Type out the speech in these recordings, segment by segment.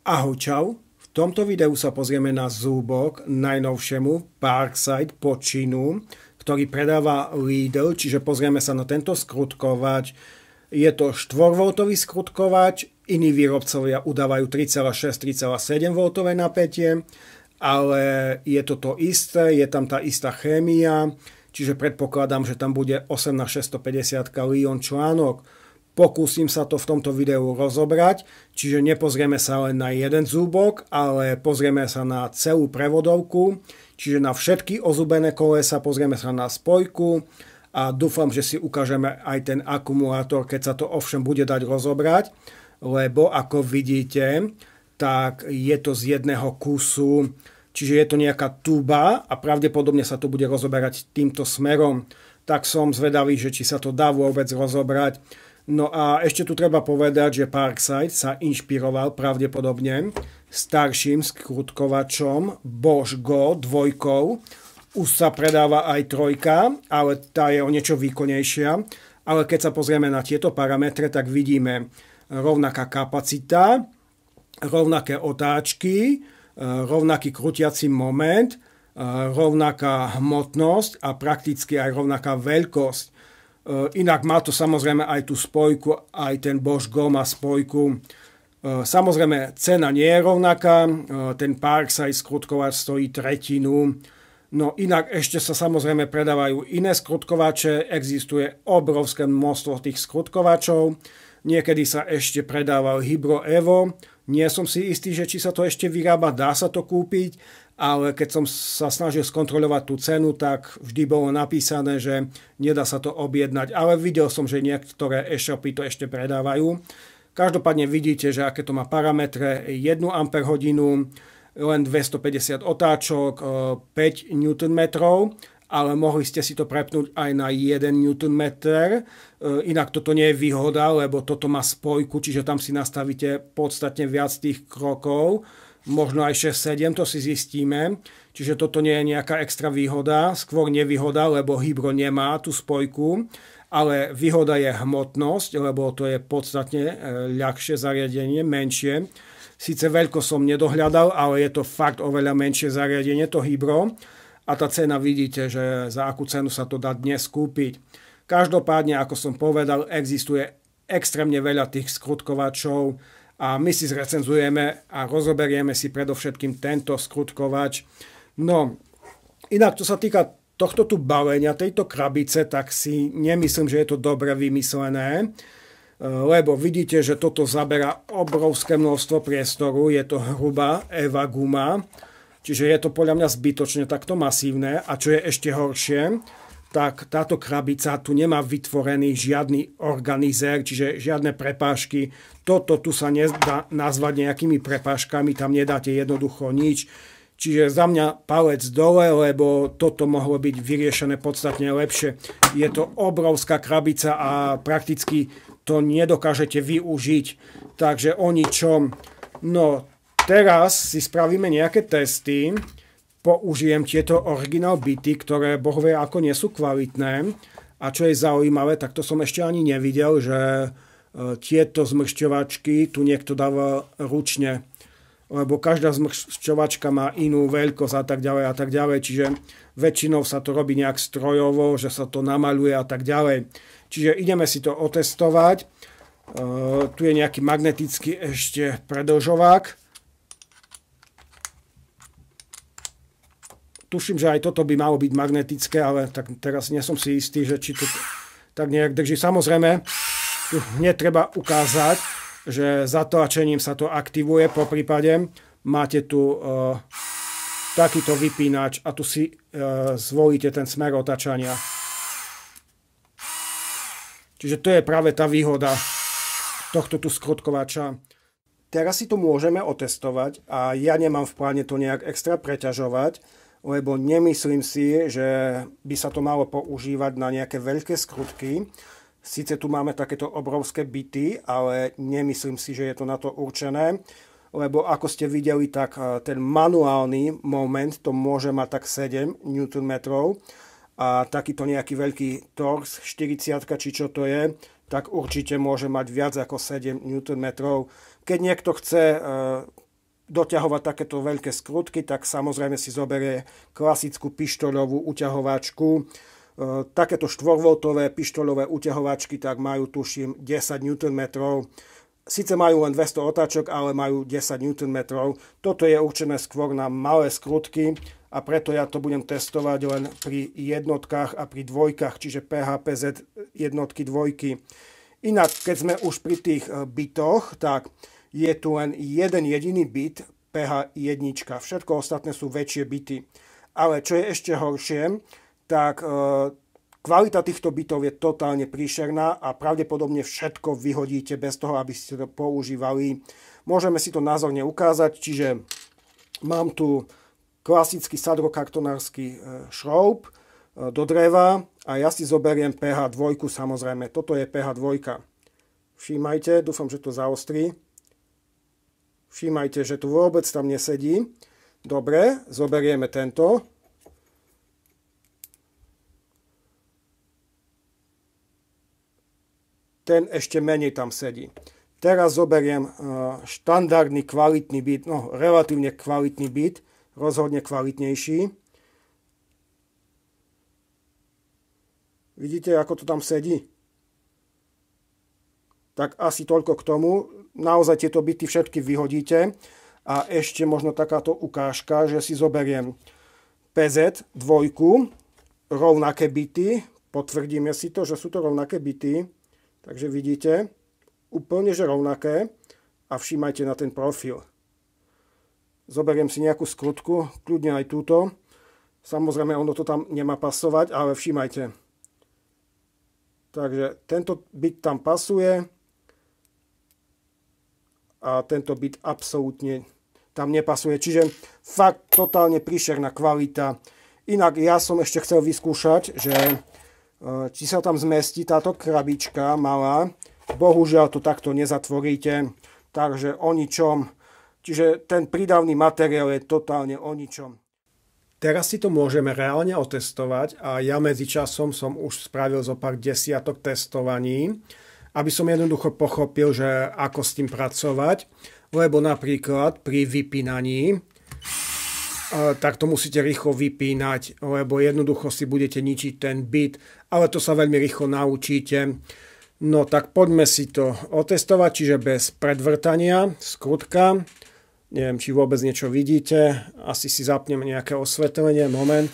Ahoj, čau. V tomto videu sa pozrieme na zúbok najnovšiemu Parkside počinu, ktorý predáva Lidl, čiže pozrieme sa na tento skrutkovač. Je to 4V skrutkovač, iní výrobcovia udávajú 3,6-3,7 V napätie, ale je to isté, je tam tá istá chémia, čiže predpokladám, že tam bude 18650 Li-ion článok. Pokúsim sa to v tomto videu rozobrať, čiže nepozrieme sa len na jeden zúbok, ale pozrieme sa na celú prevodovku, čiže na všetky ozúbené kolesa, pozrieme sa na spojku a dúfam, že si ukážeme aj ten akumulátor, keď sa to ovšem bude dať rozobrať, lebo ako vidíte, tak je to z jedného kusu, čiže je to nejaká tuba a pravdepodobne sa to bude rozoberať týmto smerom. Tak som zvedavý, že či sa to dá vôbec rozobrať. No a ešte tu treba povedať, že Parkside sa inšpiroval pravdepodobne starším skrutkovačom Bosch Go 2. Už sa predáva aj 3, ale tá je o niečo výkonnejšia. Ale keď sa pozrieme na tieto parametre, tak vidíme rovnaká kapacita, rovnaké otáčky, rovnaký krutiaci moment, rovnaká hmotnosť a prakticky aj rovnaká veľkosť. Inak má to samozrejme aj tú spojku, aj ten Bosch Go má spojku. Samozrejme cena nie je rovnaká, ten Parkside skrutkovač stojí tretinu. No inak ešte sa samozrejme predávajú iné skrutkovače, existuje obrovské množstvo tých skrutkovačov. Niekedy sa ešte predával Hybro Evo, nie som si istý, že či sa to ešte vyrába, dá sa to kúpiť, ale keď som sa snažil skontrolovať tú cenu, tak vždy bolo napísané, že nedá sa to objednať, ale videl som, že niektoré e-shopy to ešte predávajú. Každopádne vidíte, že aké to má parametre, 1 Ah, len 250 otáčok, 5 Nm, ale mohli ste si to prepnúť aj na 1 Nm. Inak toto nie je výhoda, lebo toto má spojku, čiže tam si nastavíte podstatne viac tých krokov, možno aj 6-7, to si zistíme. Čiže toto nie je nejaká extra výhoda, skôr nevýhoda, lebo Hybro nemá tú spojku, ale výhoda je hmotnosť, lebo to je podstatne ľahšie zariadenie, menšie. Sice veľko som nedohľadal, ale je to fakt oveľa menšie zariadenie, to Hybro. A tá cena vidíte, že za akú cenu sa to dá dnes kúpiť. Každopádne, ako som povedal, existuje extrémne veľa tých skrutkovačov, a my si zrecenzujeme a rozoberieme si predovšetkým tento skrutkovač. No, inak čo sa týka tohto tu balenia, tejto krabice, tak si nemyslím, že je to dobre vymyslené, lebo vidíte, že toto zaberá obrovské množstvo priestoru, je to hrubá Eva guma, čiže je to podľa mňa zbytočne takto masívne. A čo je ešte horšie, tak táto krabica tu nemá vytvorený žiadny organizér, čiže žiadne prepážky. Toto tu sa nedá nazvať nejakými prepážkami, tam nedáte jednoducho nič. Čiže za mňa palec dole, lebo toto mohlo byť vyriešené podstatne lepšie. Je to obrovská krabica a prakticky to nedokážete využiť. Takže o ničom. No, teraz si spravíme nejaké testy. Použijem tieto originál bity, ktoré bohvie ako nie sú kvalitné. A čo je zaujímavé, tak to som ešte ani nevidel, že tieto zmršťovačky tu niekto dáva ručne. Lebo každá zmršťovačka má inú veľkosť a tak ďalej. Čiže väčšinou sa to robí nejak strojovo, že sa to namaluje a tak ďalej. Čiže ideme si to otestovať. Tu je nejaký magnetický ešte predĺžovák. Tuším, že aj toto by malo byť magnetické, ale tak teraz nie som si istý, že či to tak nejak drží. Samozrejme, tu netreba ukázať, že zatlačením sa to aktivuje. Po prípade máte tu takýto vypínač a tu si zvolíte ten smer otáčania. Čiže to je práve tá výhoda tohto tu skrutkovača. Teraz si to môžeme otestovať a ja nemám v pláne to nejak extra preťažovať, lebo nemyslím si, že by sa to malo používať na nejaké veľké skrutky. Sice tu máme takéto obrovské bity, ale nemyslím si, že je to na to určené, lebo ako ste videli, tak ten manuálny moment to môže mať tak 7 Nm a takýto nejaký veľký Torx 40, či čo to je, tak určite môže mať viac ako 7 Nm. Keď niekto chce doťahovať takéto veľké skrutky, tak samozrejme si zoberie klasickú pištoľovú uťahovačku. Takéto 4V pištoľové uťahovačky tak majú, tuším, 10 Nm. Sice majú len 200 otáčok, ale majú 10 Nm. Toto je určené skôr na malé skrutky a preto ja to budem testovať len pri jednotkách a pri dvojkách, čiže PHPZ jednotky, dvojky. Inak, keď sme už pri tých bitoch, tak je tu len jeden jediný bit PH1. Všetko ostatné sú väčšie bity. Ale čo je ešte horšie, tak kvalita týchto bitov je totálne príšerná a pravdepodobne všetko vyhodíte bez toho, aby ste to používali. Môžeme si to názorne ukázať, čiže mám tu klasický sadrokartonársky šroub do dreva a ja si zoberiem PH2, samozrejme. Toto je PH2. Všímajte, dúfam, že to zaostrí. Všímajte, že tu vôbec tam nesedí. Dobre, zoberieme tento. Ten ešte menej tam sedí. Teraz zoberiem štandardný kvalitný bit, no relatívne kvalitný bit, rozhodne kvalitnejší. Vidíte, ako to tam sedí? Tak asi toľko k tomu. Naozaj tieto bity všetky vyhodíte. A ešte možno takáto ukážka, že si zoberiem PZ 2, rovnaké bity. Potvrdíme si to, že sú to rovnaké bity. Takže vidíte, úplne že rovnaké. A všímajte na ten profil. Zoberiem si nejakú skrutku, kľudne aj túto. Samozrejme, ono to tam nemá pasovať, ale všímajte. Takže tento bit tam pasuje. A tento bit absolútne tam nepasuje. Čiže fakt totálne príšerná kvalita. Inak ja som ešte chcel vyskúšať, že či sa tam zmestí táto krabička malá. Bohužiaľ to takto nezatvoríte. Takže o ničom. Čiže ten prídavný materiál je totálne o ničom. Teraz si to môžeme reálne otestovať a ja medzičasom som už spravil zo pár desiatok testovaní, aby som jednoducho pochopil, že ako s tým pracovať, lebo napríklad pri vypínaní, tak to musíte rýchlo vypínať, lebo jednoducho si budete ničiť ten bit, ale to sa veľmi rýchlo naučíte. No tak poďme si to otestovať, čiže bez predvrtania, skrutka. Neviem, či vôbec niečo vidíte, asi si zapnem nejaké osvetlenie, moment.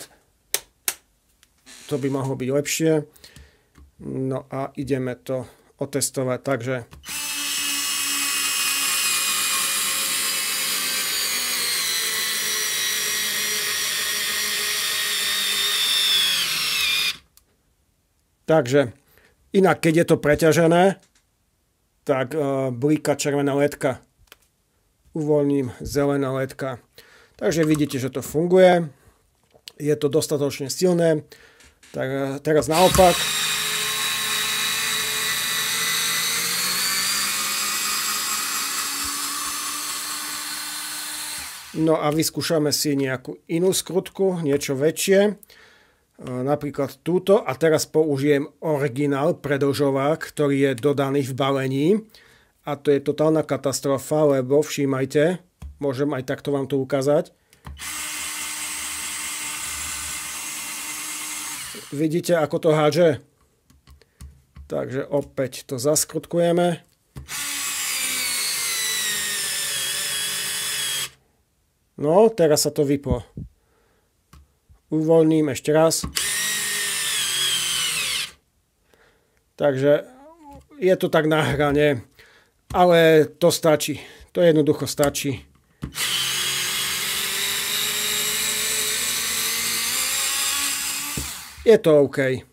To by mohlo byť lepšie. No a ideme to otestovať, takže inak keď je to preťažené, tak blíka červená ledka. Uvoľním zelená ledka. Takže vidíte, že to funguje. Je to dostatočne silné. Tak teraz naopak. No a vyskúšame si nejakú inú skrutku, niečo väčšie. Napríklad túto. A teraz použijem originál predĺžovák, ktorý je dodaný v balení. A to je totálna katastrofa, lebo všímajte, môžem aj takto vám to ukázať. Vidíte, ako to hádže? Takže opäť to zaskrutkujeme. No, teraz sa to vyplo. Uvoľním ešte raz. Takže je to tak na hrane. Ale to stačí. To jednoducho stačí. Je to OK.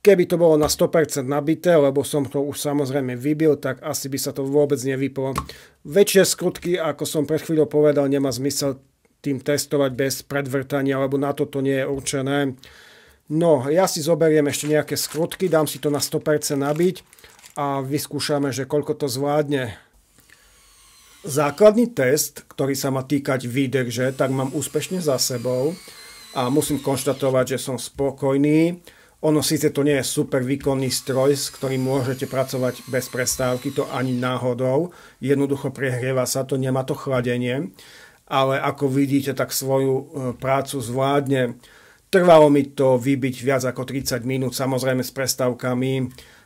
Keby to bolo na 100% nabité, lebo som to už samozrejme vybil, tak asi by sa to vôbec nevyplo. Väčšie skrutky, ako som pred chvíľou povedal, nemá zmysel tým testovať bez predvrtania, lebo na to nie je určené. No, ja si zoberiem ešte nejaké skrutky, dám si to na 100% nabiť a vyskúšame, že koľko to zvládne. Základný test, ktorý sa má týkať výdrže, tak mám úspešne za sebou a musím konštatovať, že som spokojný, Ono síce to nie je super výkonný stroj, s ktorým môžete pracovať bez prestávky, to ani náhodou. Jednoducho prehrieva sa to, nemá to chladenie. Ale ako vidíte, tak svoju prácu zvládne. Trvalo mi to vybiť viac ako 30 minút, samozrejme s prestávkami.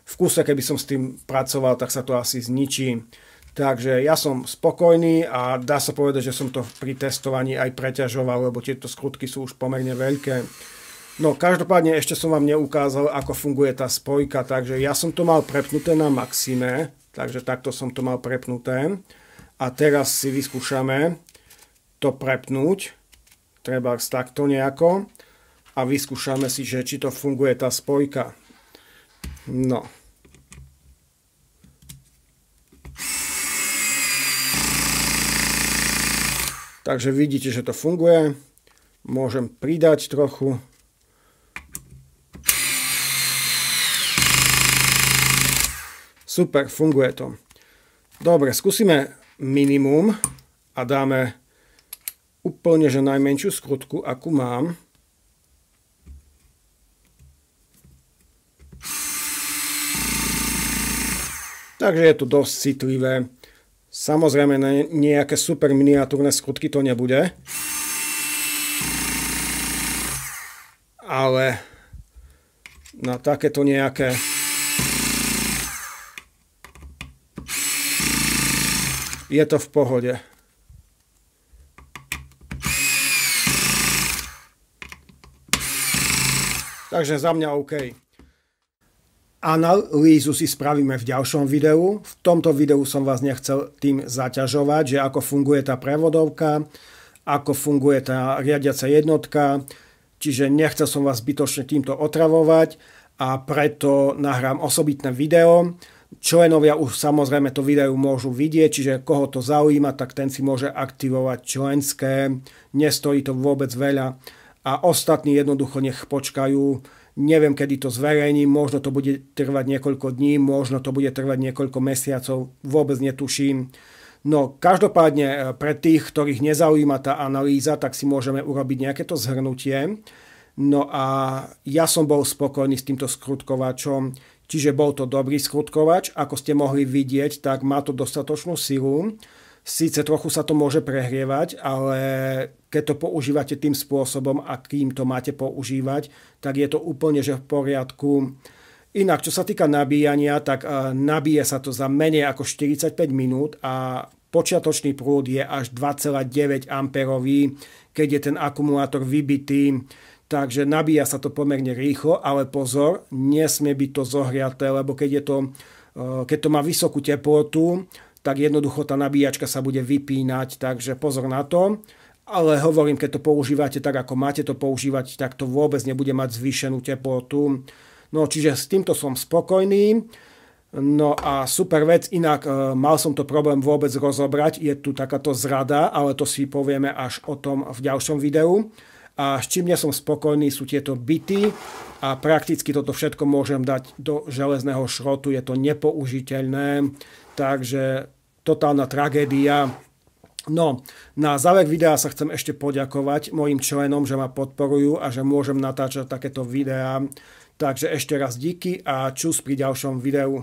V kuse, keby som s tým pracoval, tak sa to asi zničí. Takže ja som spokojný a dá sa povedať, že som to pri testovaní aj preťažoval, lebo tieto skrutky sú už pomerne veľké. No každopádne ešte som vám neukázal, ako funguje tá spojka, takže ja som to mal prepnuté na maxime, takže takto som to mal prepnuté. A teraz si vyskúšame to prepnúť, treba takto nejako a vyskúšame si, že či to funguje tá spojka. No. Takže vidíte, že to funguje. Môžem pridať trochu. Super, funguje to. Dobre, skúsime minimum a dáme úplne že najmenšiu skrutku, akú mám. Takže je to dosť citlivé. Samozrejme, nejaké super miniatúrne skrutky to nebude. Ale na takéto nejaké je to v pohode. Takže za mňa OK. Analýzu si spravíme v ďalšom videu. V tomto videu som vás nechcel tým zaťažovať, že ako funguje tá prevodovka, ako funguje tá riadiaca jednotka, čiže nechcel som vás zbytočne týmto otravovať a preto nahrám osobitné video. Členovia už samozrejme to video môžu vidieť, čiže koho to zaujíma, tak ten si môže aktivovať členské, nestojí to vôbec veľa a ostatní jednoducho nech počkajú. Neviem, kedy to zverejním, možno to bude trvať niekoľko dní, možno to bude trvať niekoľko mesiacov, vôbec netuším. No, každopádne pre tých, ktorých nezaujíma tá analýza, tak si môžeme urobiť nejaké to zhrnutie. No a ja som bol spokojný s týmto skrutkovačom, čiže bol to dobrý skrutkovač, ako ste mohli vidieť, tak má to dostatočnú silu. Síce trochu sa to môže prehrievať, ale keď to používate tým spôsobom, akým to máte používať, tak je to úplne že v poriadku. Inak, čo sa týka nabíjania, tak nabíje sa to za menej ako 45 minút a počiatočný prúd je až 2,9 A, keď je ten akumulátor vybitý. Takže nabíja sa to pomerne rýchlo, ale pozor, nesmie byť to zohriaté, lebo keď to má vysokú teplotu, tak jednoducho tá nabíjačka sa bude vypínať, takže pozor na to. Ale hovorím, keď to používate tak, ako máte to používať, tak to vôbec nebude mať zvýšenú teplotu. No, čiže s týmto som spokojný. No a super vec, inak mal som to problém vôbec rozobrať, je tu takáto zrada, ale to si povieme až o tom v ďalšom videu. A s čím nie som spokojný sú tieto bity a prakticky toto všetko môžem dať do železného šrotu, je to nepoužiteľné, takže totálna tragédia. No, na záver videa sa chcem ešte poďakovať mojim členom, že ma podporujú a že môžem natáčať takéto videá. Takže ešte raz díky a čus pri ďalšom videu.